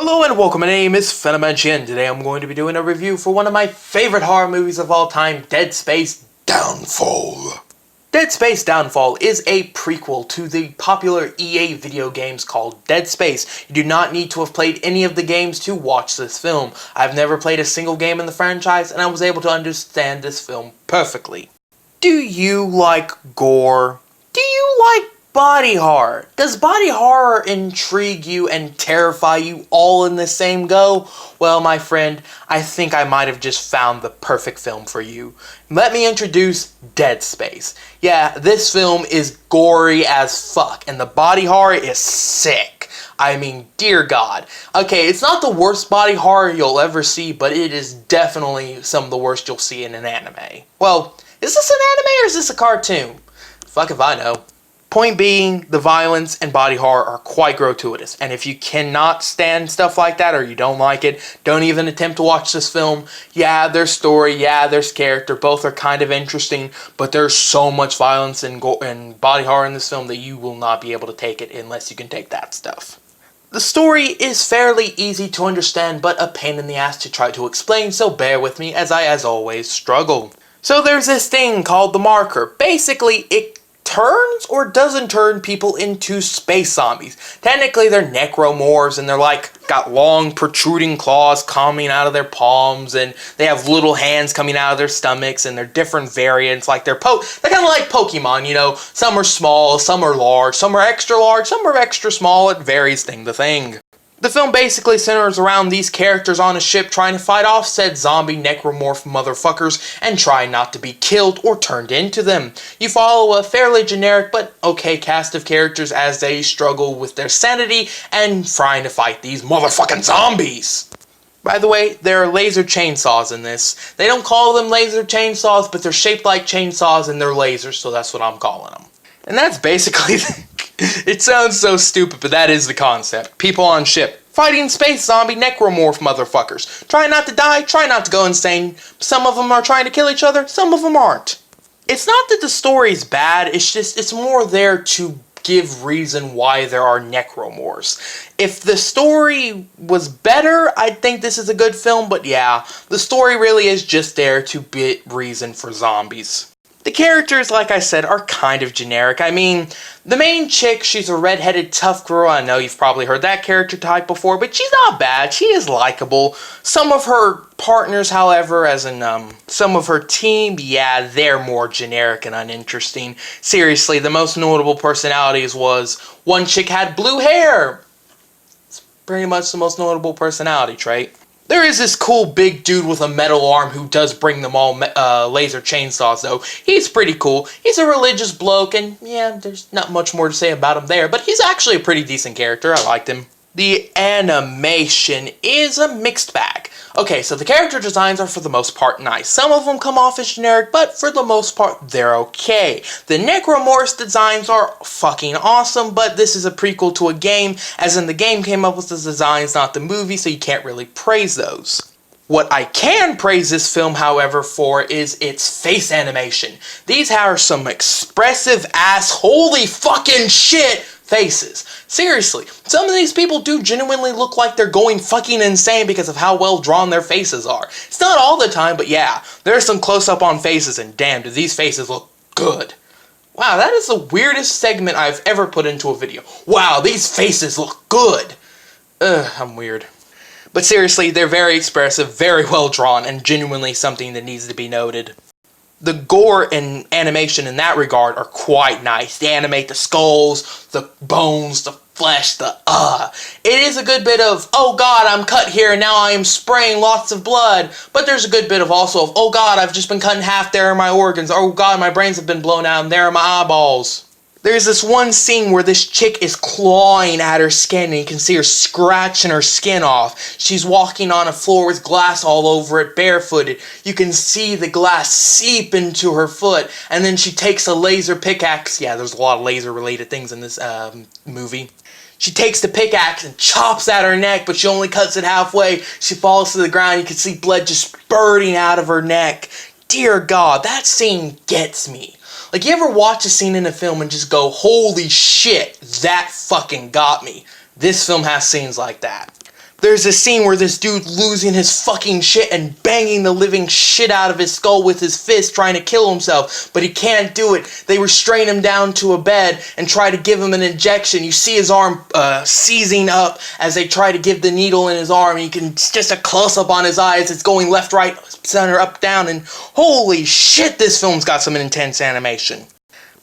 Hello and welcome, my name is Phenomenchi, and today I'm going to be doing a review for one of my favorite horror movies of all time, Dead Space Downfall. Dead Space Downfall is a prequel to the popular EA video games called Dead Space. You do not need to have played any of the games to watch this film. I've never played a single game in the franchise, and I was able to understand this film perfectly. Do you like gore? Do you like body horror? Does body horror intrigue you and terrify you all in the same go? Well, my friend, I think I might have just found the perfect film for you. Let me introduce Dead Space. Yeah, this film is gory as fuck, and the body horror is sick. I mean, dear God. Okay, it's not the worst body horror you'll ever see, but it is definitely some of the worst you'll see in an anime. Well, is this an anime or is this a cartoon? Fuck if I know. Point being, the violence and body horror are quite gratuitous, and if you cannot stand stuff like that or you don't like it, don't even attempt to watch this film. Yeah, there's story, yeah, there's character, both are kind of interesting, but there's so much violence and body horror in this film that you will not be able to take it unless you can take that stuff. The story is fairly easy to understand, but a pain in the ass to try to explain, so bear with me as I, as always, struggle. So there's this thing called the marker. Basically, it turns or doesn't turn people into space zombies. Technically, they're necromorphs, and they're like got long protruding claws coming out of their palms, and they have little hands coming out of their stomachs, and they're different variants. Like they're kind of like Pokemon, you know. Some are small, some are large, some are extra small. It varies thing to thing. The film basically centers around these characters on a ship trying to fight off said zombie necromorph motherfuckers and try not to be killed or turned into them. You follow a fairly generic but okay cast of characters as they struggle with their sanity and trying to fight these motherfucking zombies. By the way, there are laser chainsaws in this. They don't call them laser chainsaws, but they're shaped like chainsaws and they're lasers, so that's what I'm calling them. And that's basically it sounds so stupid, but that is the concept. People on ship, fighting space zombie necromorph motherfuckers. Try not to die, try not to go insane. Some of them are trying to kill each other, some of them aren't. It's not that the story's bad, it's more there to give reason why there are necromorphs. If the story was better, I'd think this is a good film, but yeah, the story really is just there to be reason for zombies. The characters, like I said, are kind of generic. I mean, the main chick, she's a redheaded tough girl. I know you've probably heard that character type before, but she's not bad. She is likable. Some of her partners, however, as in some of her team, yeah, they're more generic and uninteresting. Seriously, the most notable personalities was one chick had blue hair. It's pretty much the most notable personality trait. There is this cool big dude with a metal arm who does bring them all laser chainsaws, though. He's pretty cool. He's a religious bloke, and yeah, there's not much more to say about him there, but he's actually a pretty decent character. I liked him. The animation is a mixed bag. Okay, so the character designs are for the most part nice. Some of them come off as generic, but for the most part, they're okay. The necromorphs designs are fucking awesome, but this is a prequel to a game, as in the game came up with the designs, not the movie, so you can't really praise those. What I can praise this film, however, for is its face animation. These are some expressive ass, holy fucking shit faces. Seriously, some of these people do genuinely look like they're going fucking insane because of how well drawn their faces are. It's not all the time, but yeah, there's some close-up on faces, and damn, do these faces look good. Wow, that is the weirdest segment I've ever put into a video. Wow, these faces look good. I'm weird. But seriously, they're very expressive, very well drawn, and genuinely something that needs to be noted. The gore and animation in that regard are quite nice. They animate the skulls, the bones, the flesh, It is a good bit of, oh god, I'm cut here and now I am spraying lots of blood. But there's a good bit of also of, oh god, I've just been cut in half, there are my organs. Oh god, my brains have been blown out and there are my eyeballs. There's this one scene where this chick is clawing at her skin and you can see her scratching her skin off. She's walking on a floor with glass all over it, barefooted. You can see the glass seep into her foot, and then she takes a laser pickaxe. Yeah, there's a lot of laser related things in this movie. She takes the pickaxe and chops at her neck, but she only cuts it halfway. She falls to the ground. You can see blood just spurting out of her neck. Dear God, that scene gets me. Like, you ever watch a scene in a film and just go, holy shit, that fucking got me. This film has scenes like that. There's a scene where this dude losing his fucking shit and banging the living shit out of his skull with his fist trying to kill himself, but he can't do it. They restrain him down to a bed and try to give him an injection. You see his arm seizing up as they try to give the needle in his arm. You can just a close-up on his eyes. It's going left, right, center, up, down, and holy shit, this film's got some intense animation.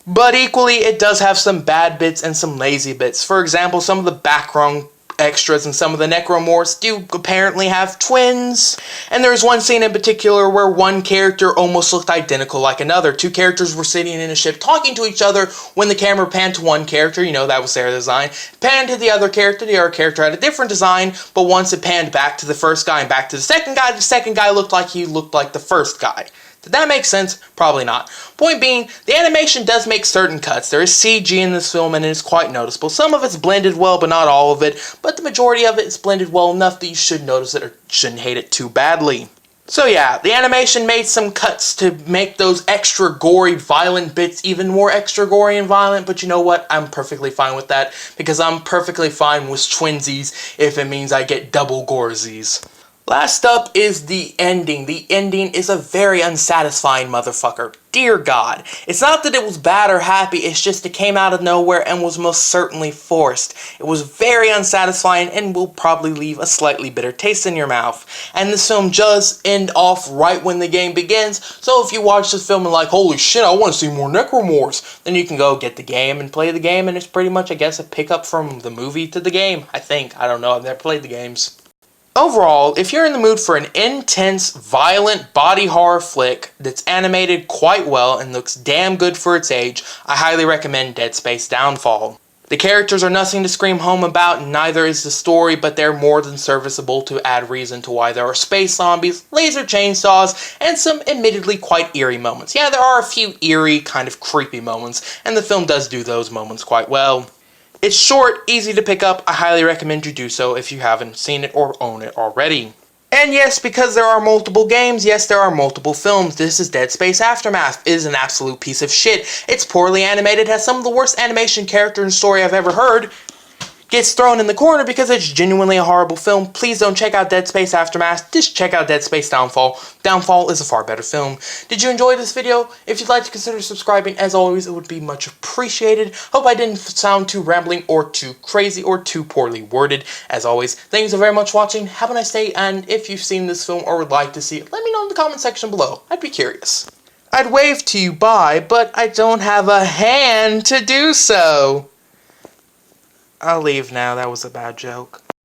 But equally, it does have some bad bits and some lazy bits. For example, some of the background extras and some of the necromorphs do apparently have twins. And there's one scene in particular where one character almost looked identical like another. Two characters were sitting in a ship talking to each other. When the camera panned to one character, you know, that was their design. Panned to the other character had a different design, but once it panned back to the first guy and back to the second guy looked like he looked like the first guy. Did that make sense? Probably not. Point being, the animation does make certain cuts. There is CG in this film and it is quite noticeable. Some of it's blended well, but not all of it. But the majority of it is blended well enough that you should notice it or shouldn't hate it too badly. So yeah, the animation made some cuts to make those extra gory, violent bits even more extra gory and violent, but you know what? I'm perfectly fine with that, because I'm perfectly fine with twinsies if it means I get double goresies. Last up is the ending. The ending is a very unsatisfying motherfucker. Dear God. It's not that it was bad or happy, it's just it came out of nowhere and was most certainly forced. It was very unsatisfying and will probably leave a slightly bitter taste in your mouth. And this film does end off right when the game begins, so if you watch this film and like, holy shit, I want to see more necromorphs, then you can go get the game and play the game, and it's pretty much, I guess, a pickup from the movie to the game. I think. I don't know, I've never played the games. Overall, if you're in the mood for an intense, violent body horror flick that's animated quite well and looks damn good for its age, I highly recommend Dead Space Downfall. The characters are nothing to scream home about, and neither is the story, but they're more than serviceable to add reason to why there are space zombies, laser chainsaws, and some admittedly quite eerie moments. Yeah, there are a few eerie, kind of creepy moments, and the film does do those moments quite well. It's short, easy to pick up. I highly recommend you do so if you haven't seen it or own it already. And yes, because there are multiple games, yes, there are multiple films. This is Dead Space Aftermath. It is an absolute piece of shit. It's poorly animated, has some of the worst animation, character, and story I've ever heard. Gets thrown in the corner because it's genuinely a horrible film. Please don't check out Dead Space Aftermath, just check out Dead Space Downfall. Downfall is a far better film. Did you enjoy this video? If you'd like to consider subscribing, as always, it would be much appreciated. Hope I didn't sound too rambling or too crazy or too poorly worded. As always, thank you so very much for watching. Have a nice day, and if you've seen this film or would like to see it, let me know in the comment section below. I'd be curious. I'd wave to you bye, but I don't have a hand to do so. I'll leave now, that was a bad joke.